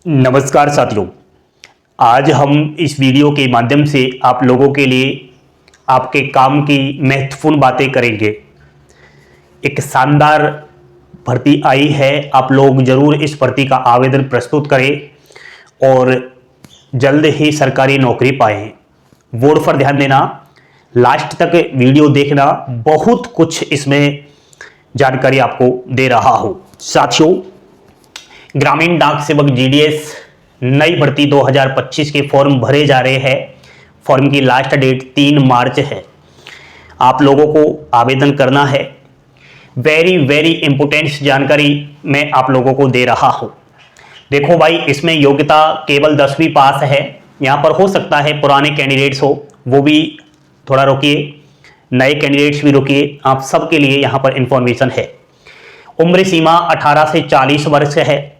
नमस्कार साथियों, आज हम इस वीडियो के माध्यम से आप लोगों के लिए आपके काम की महत्वपूर्ण बातें करेंगे। एक शानदार भर्ती आई है, आप लोग जरूर इस भर्ती का आवेदन प्रस्तुत करें और जल्द ही सरकारी नौकरी पाएं। बोर्ड पर ध्यान देना, लास्ट तक वीडियो देखना, बहुत कुछ इसमें जानकारी आपको दे रहा हूं। साथियों, ग्रामीण डाक सेवक जीडीएस नई भर्ती 2025 के फॉर्म भरे जा रहे हैं। फॉर्म की लास्ट डेट 3 मार्च है। आप लोगों को आवेदन करना है। वेरी इंपोर्टेंट जानकारी मैं आप लोगों को दे रहा हूं। देखो भाई, इसमें योग्यता केवल 10वीं पास है। यहां पर हो सकता है पुराने कैंडिडेट्स हो, वो भी थोड़ा रोकिए, नए कैंडिडेट्स भी रोकिए, आप सबके लिए यहां पर इंफॉर्मेशन है। उम्र सीमा 18 से 40 वर्ष है।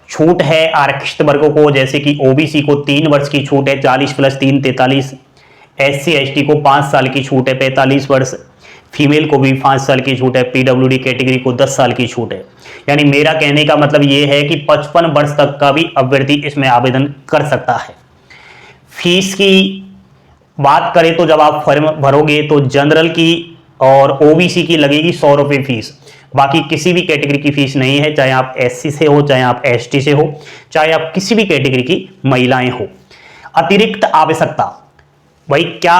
छूट है आरक्षित वर्गों को, जैसे कि ओबीसी को 3 वर्ष की छूट है, 40 + 3 43। एससी एसटी को 5 साल की छूट है, 45 वर्ष। फीमेल को भी 5 साल की छूट है। पीडब्ल्यूडी कैटेगरी को 10 साल की छूट है। यानी मेरा कहने का मतलब ये है कि 55 वर्ष तक का भी अभ्यर्थी इसमें आवेदन कर सकता है। फीस की बात करें तो जब आप फॉर्म भरोगे तो जनरल की और ओबीसी की लगेगी 100 रुपये फीस। बाकी किसी भी कैटेगरी की फीस नहीं है, चाहे आप एससी से हो, चाहे आप एसटी से हो, चाहे आप किसी भी कैटेगरी की महिलाएं हो। अतिरिक्त आवश्यकता, भाई क्या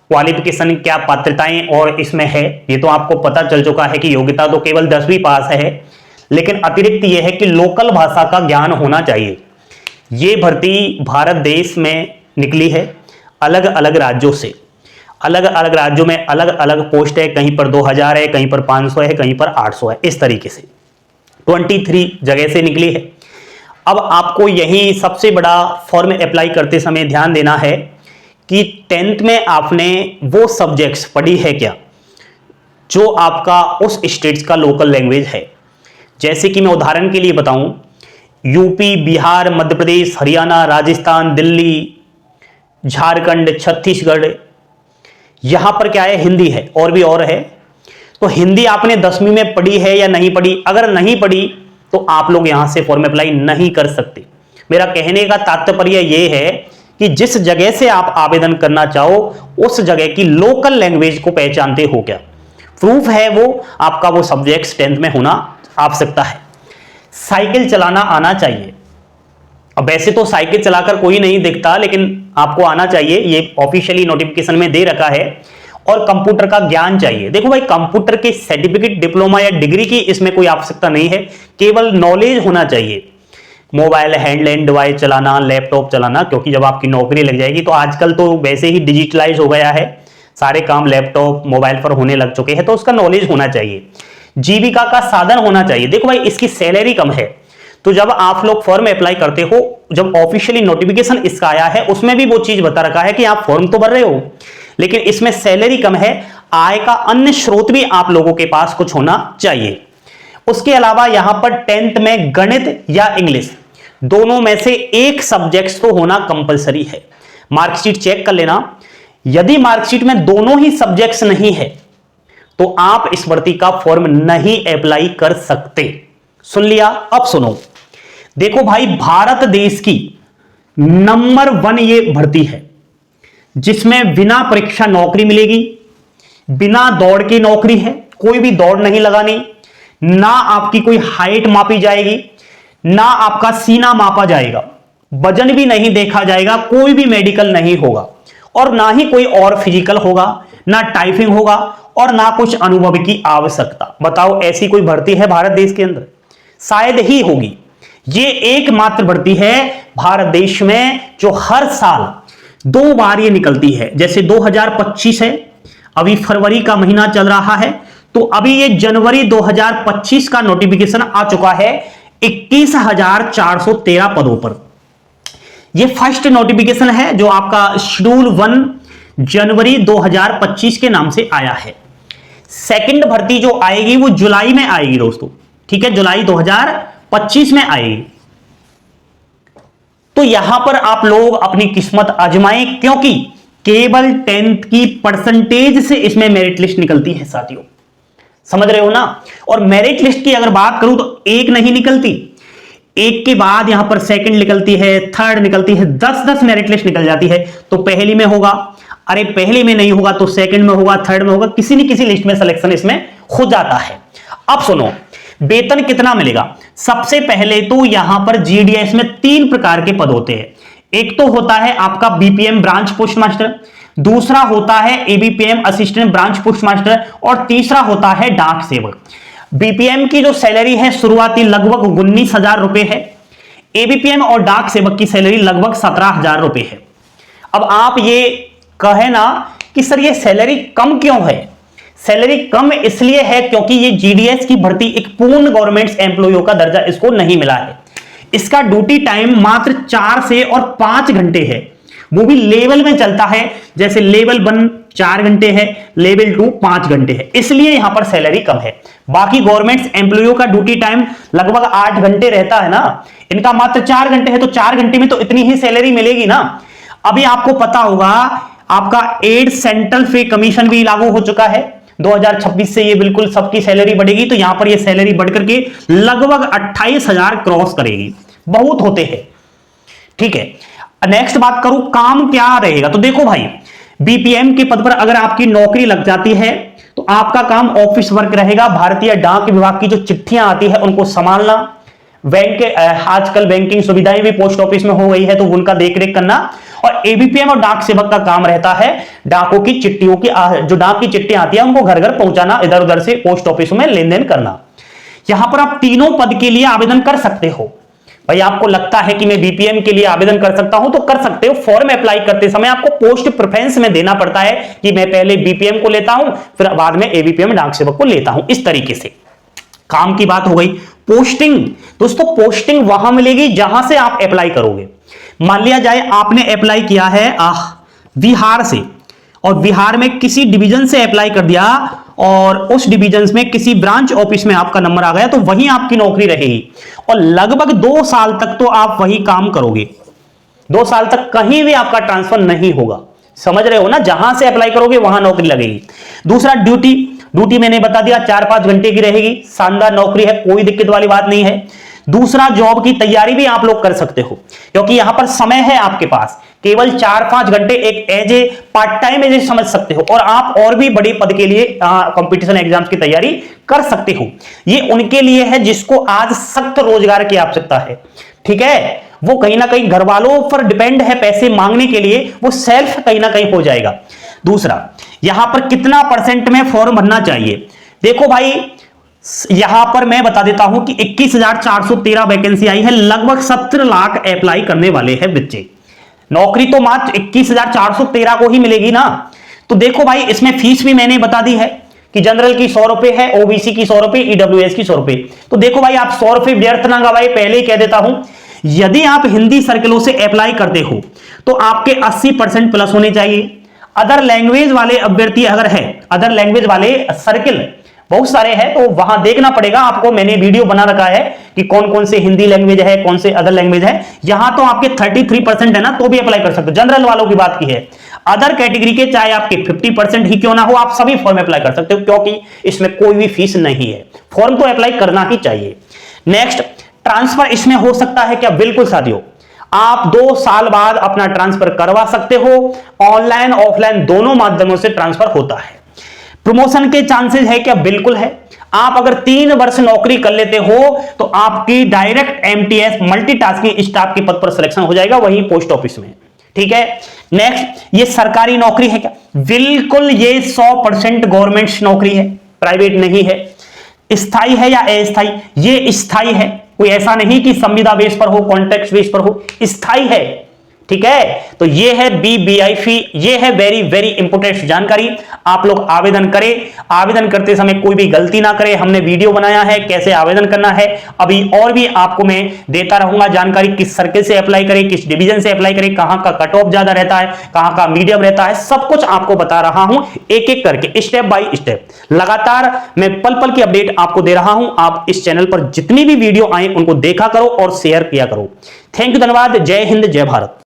क्वालिफिकेशन, क्या पात्रताएं और इसमें है, ये तो आपको पता चल चुका है कि योग्यता तो केवल 10वीं पास है, लेकिन अतिरिक्त यह है कि लोकल भाषा का ज्ञान होना चाहिए। ये भर्ती भारत देश में निकली है, अलग अलग राज्यों से। अलग अलग राज्यों में अलग अलग पोस्ट है, कहीं पर 2000 है, कहीं पर 500 है, कहीं पर 800 है। इस तरीके से 23 जगह से निकली है। अब आपको यही सबसे बड़ा फॉर्म अप्लाई करते समय ध्यान देना है कि 10th में आपने वो सब्जेक्ट्स पढ़ी है क्या जो आपका उस स्टेट्स का लोकल लैंग्वेज है। जैसे कि मैं उदाहरण के लिए बताऊं, यूपी, बिहार, मध्य प्रदेश, हरियाणा, राजस्थान, दिल्ली, झारखंड, छत्तीसगढ़, यहां पर क्या है, हिंदी है और भी और है। तो हिंदी आपने 10वीं में पढ़ी है या नहीं पढ़ी? अगर नहीं पढ़ी तो आप लोग यहां से फॉर्म अप्लाई नहीं कर सकते। मेरा कहने का तात्पर्य यह है कि जिस जगह से आप आवेदन करना चाहो उस जगह की लोकल लैंग्वेज को पहचानते हो क्या। प्रूफ है वो आपका वो सब्जेक्ट 10th में होना आवश्यकता है। साइकिल चलाना आना चाहिए। अब वैसे तो साइकिल चलाकर कोई नहीं दिखता, लेकिन आपको आना चाहिए, ये ऑफिशियली नोटिफिकेशन में दे रखा है। और कंप्यूटर का ज्ञान चाहिए। देखो भाई, कंप्यूटर के सर्टिफिकेट, डिप्लोमा या डिग्री की इसमें कोई आवश्यकता नहीं है, केवल नॉलेज होना चाहिए। मोबाइल, हैंडलेस डिवाइस चलाना, लैपटॉप चलाना, क्योंकि जब आपकी नौकरी लग जाएगी तो आजकल तो वैसे ही डिजिटलाइज हो गया है, सारे काम लैपटॉप मोबाइल पर होने लग चुके हैं, तो उसका नॉलेज होना चाहिए। जीविका का साधन होना चाहिए। देखो भाई, इसकी सैलरी कम है, तो जब आप लोग फॉर्म अप्लाई करते हो, जब ऑफिशियली नोटिफिकेशन इसका आया है उसमें भी वो चीज बता रखा है कि आप फॉर्म तो भर रहे हो, लेकिन इसमें सैलरी कम है। आय का अन्य स्रोत भी आप लोगों के पास कुछ होना चाहिए। उसके अलावा यहां पर 10th में गणित या इंग्लिश दोनों में से एक सब्जेक्ट तो होना कंपलसरी है। मार्कशीट चेक कर लेना, यदि मार्कशीट में दोनों ही सब्जेक्ट्स नहीं है तो आप इस भर्ती का फॉर्म नहीं अप्लाई कर सकते। सुन लिया? अब सुनो, देखो भाई, भारत देश की नंबर 1 ये भर्ती है जिसमें बिना परीक्षा नौकरी मिलेगी, बिना दौड़ की नौकरी है, कोई भी दौड़ नहीं लगानी, ना आपकी कोई हाइट मापी जाएगी, ना आपका सीना मापा जाएगा, वजन भी नहीं देखा जाएगा, कोई भी मेडिकल नहीं होगा और ना ही कोई और फिजिकल होगा, ना टाइपिंग होगा और ना कुछ अनुभव की आवश्यकता। बताओ, ऐसी कोई भर्ती है भारत देश के अंदर? शायद ही होगी। ये एकमात्र भर्ती है भारत देश में जो हर साल 2 बार ये निकलती है। जैसे 2025 है, अभी फरवरी का महीना चल रहा है, तो अभी ये जनवरी 2025 का नोटिफिकेशन आ चुका है 21,413 पदों पर। ये फर्स्ट नोटिफिकेशन है जो आपका शेड्यूल 1 जनवरी 2025 के नाम से आया है। सेकंड भर्ती जो आएगी वो जुलाई में आएगी दोस्तों, ठीक है, जुलाई 2025 में आएगी। तो यहां पर आप लोग अपनी किस्मत आजमाएं, क्योंकि केवल 10th की परसेंटेज से इसमें मेरिट लिस्ट निकलती है साथियों, समझ रहे हो ना। और मेरिट लिस्ट की अगर बात करूं तो एक नहीं निकलती, एक के बाद यहां पर सेकंड निकलती है, थर्ड निकलती है, 10-10 मेरिट लिस्ट निकल जाती है। तो पहली में होगा, अरे पहले में नहीं होगा तो सेकंड में होगा, थर्ड में होगा, किसी न किसी लिस्ट में सिलेक्शन इसमें हो जाता है। अब सुनो, वेतन कितना मिलेगा। सबसे पहले तो यहां पर जीडीएस में 3 प्रकार के पद होते हैं। एक तो होता है आपका बीपीएम ब्रांच पोस्ट मास्टर, दूसरा होता है ABPM assistant branch post master, और तीसरा होता है डाक सेवक। बीपीएम की जो सैलरी है शुरुआती लगभग 19,000 रुपए है। एबीपीएम और डाक सेवक की सैलरी लगभग 17,000 रुपए है। अब आप ये कहे ना कि सर ये सैलरी कम क्यों है। सैलरी कम इसलिए है क्योंकि ये जीडीएस की भर्ती एक पूर्ण गवर्नमेंट एम्प्लॉइयों का दर्जा इसको नहीं मिला है। इसका ड्यूटी टाइम मात्र 4 से और 5 घंटे है, वो भी लेवल में चलता है। जैसे लेवल 1 4 घंटे है, लेवल 2 5 घंटे है, इसलिए यहां पर सैलरी कम है। बाकी गवर्नमेंट एम्प्लॉइयों का ड्यूटी टाइम लगभग 8 घंटे रहता है ना, इनका मात्र 4 घंटे है, तो 4 घंटे में तो इतनी ही सैलरी मिलेगी ना। अभी आपको पता होगा आपका 8 सेंट्रल पे कमीशन भी लागू हो चुका है 2026 से, ये बिल्कुल सबकी सैलरी बढ़ेगी। तो यहां पर ये सैलरी बढ़कर के लगभग 28,000 क्रॉस करेगी, बहुत होते हैं। ठीक है, नेक्स्ट बात करूं काम क्या रहेगा। तो देखो भाई, बीपीएम के पद पर अगर आपकी नौकरी लग जाती है तो आपका काम ऑफिस वर्क रहेगा। भारतीय डाक विभाग की जो चिट्ठियां आती है उनको संभालना, बैंक के आजकल बैंकिंग सुविधाएं भी पोस्ट ऑफिस में हो गई है तो उनका देखरेख करना, और एबीपीएम और डाक सेवक का काम रहता है डाकों की चिट्ठियों की जो डाक की चिट्ठियां आती है उनको घर घर पहुंचाना, इधर उधर से पोस्ट ऑफिस में लेन देन करना। यहां पर आप तीनों पद के लिए आवेदन कर सकते हो। भाई आपको लगता है कि मैं बीपीएम के लिए आवेदन कर सकता हूं तो कर सकते हो। फॉर्म अप्लाई करते समय आपको पोस्ट प्रेफरेंस में देना पड़ता है कि मैं पहले बीपीएम को लेता हूं फिर बाद में एबीपीएम डाक सेवक को लेता हूं। इस तरीके से काम की बात हो गई। पोस्टिंग, दोस्तों पोस्टिंग वहां मिलेगी जहां से आप अप्लाई करोगे। मान लिया जाए आपने अप्लाई किया है बिहार से, और बिहार में किसी डिवीजन से अप्लाई कर दिया और उस डिवीजन में किसी ब्रांच ऑफिस में आपका नंबर आ गया तो वहीं आपकी नौकरी रहेगी, और लगभग 2 साल तक तो आप वही काम करोगे। 2 साल तक कहीं भी आपका ट्रांसफर नहीं होगा। समझ रहे हो ना, जहां से अप्लाई करोगे वहां नौकरी लगेगी। दूसरा ड्यूटी मैंने बता दिया 4-5 घंटे की रहेगी, शानदार नौकरी है, कोई दिक्कत वाली बात नहीं है। दूसरा जॉब की तैयारी भी आप लोग कर सकते हो क्योंकि यहां पर समय है आपके पास, केवल 4-5 घंटे एक as a part time as समझ सकते हो, और आप और भी बड़े पद के लिए कंपटीशन एग्जाम्स की तैयारी कर सकते हो। ये उनके लिए है जिसको आज सख्त रोजगार की आवश्यकता है। ठीक है, वो कहीं ना कहीं घर वालों पर डिपेंड है पैसे मांगने के लिए, वो सेल्फ कहीं ना कहीं हो जाएगा। दूसरा, यहां पर कितना % में फॉर्म भरना चाहिए। देखो भाई, यहां पर मैं बता देता हूं कि 21,413 वैकेंसी आई है, लगभग 17 लाख अप्लाई करने वाले हैं बच्चे। नौकरी तो मात्र 21,413 को ही मिलेगी ना। तो देखो भाई, इसमें फीस भी मैंने बता दी है कि जनरल की 100 रुपए है, ओबीसी की 100 रुपए, ईडब्ल्यूएस की 100 रुपए। तो देखो भाई, आप 100 रुपए व्यर्थ ना गवाए, पहले ही कह देता हूं। यदि आप हिंदी सर्कलों से अप्लाई करते हो तो आपके 80% प्लस होने चाहिए। अदर लैंग्वेज वाले अभ्यर्थी अगर है, अदर लैंग्वेज वाले सर्किल बहुत सारे हैं तो वहां देखना पड़ेगा आपको। मैंने वीडियो बना रखा है कि कौन कौन से हिंदी लैंग्वेज है, कौन से अदर लैंग्वेज है। यहां तो आपके 33% है ना, तो भी अप्लाई कर सकते हो। जनरल वालों की बात की है। अदर कैटेगरी के चाहे आपके 50% ही क्यों ना हो, आप सभी फॉर्म अप्लाई कर सकते हो क्योंकि इसमें कोई भी फीस नहीं है। फॉर्म तो अप्लाई करना ही चाहिए। नेक्स्ट, ट्रांसफर इसमें हो सकता है क्या? बिल्कुल साथियों, आप 2 साल बाद अपना ट्रांसफर करवा सकते हो। ऑनलाइन ऑफलाइन दोनों माध्यमों से ट्रांसफर होता है। प्रमोशन के चांसेस है क्या? बिल्कुल है। आप अगर 3 वर्ष नौकरी कर लेते हो तो आपकी डायरेक्ट एमटीएस मल्टीटास्किंग स्टाफ के पद पर सिलेक्शन हो जाएगा, वही पोस्ट ऑफिस में। ठीक है। नेक्स्ट, ये सरकारी नौकरी है क्या? बिल्कुल, ये 100% गवर्नमेंट नौकरी है, प्राइवेट नहीं है। स्थायी है या अस्थायी? ये स्थायी है, कोई ऐसा नहीं कि संविदा बेस पर हो, कॉन्ट्रैक्ट बेस पर हो, स्थायी है। ठीक है, तो ये है बीबीआईफी, ये है वेरी वेरी इंपोर्टेंट जानकारी। आप लोग आवेदन करें, आवेदन करते समय कोई भी गलती ना करें। हमने वीडियो बनाया है कैसे आवेदन करना है, अभी और भी आपको मैं देता रहूंगा जानकारी, किस सर्किल से अप्लाई करें, किस डिवीजन से अप्लाई करें, कहां का कट ऑफ ज्यादा रहता है, कहां का मीडियम रहता है, सब कुछ आपको बता रहा हूं एक एक करके, स्टेप बाय स्टेप। लगातार मैं पल पल की अपडेट आपको दे रहा हूं। आप इस चैनल पर जितनी भी वीडियो आए उनको देखा करो और शेयर किया करो। थैंक यू, धन्यवाद। जय हिंद, जय भारत।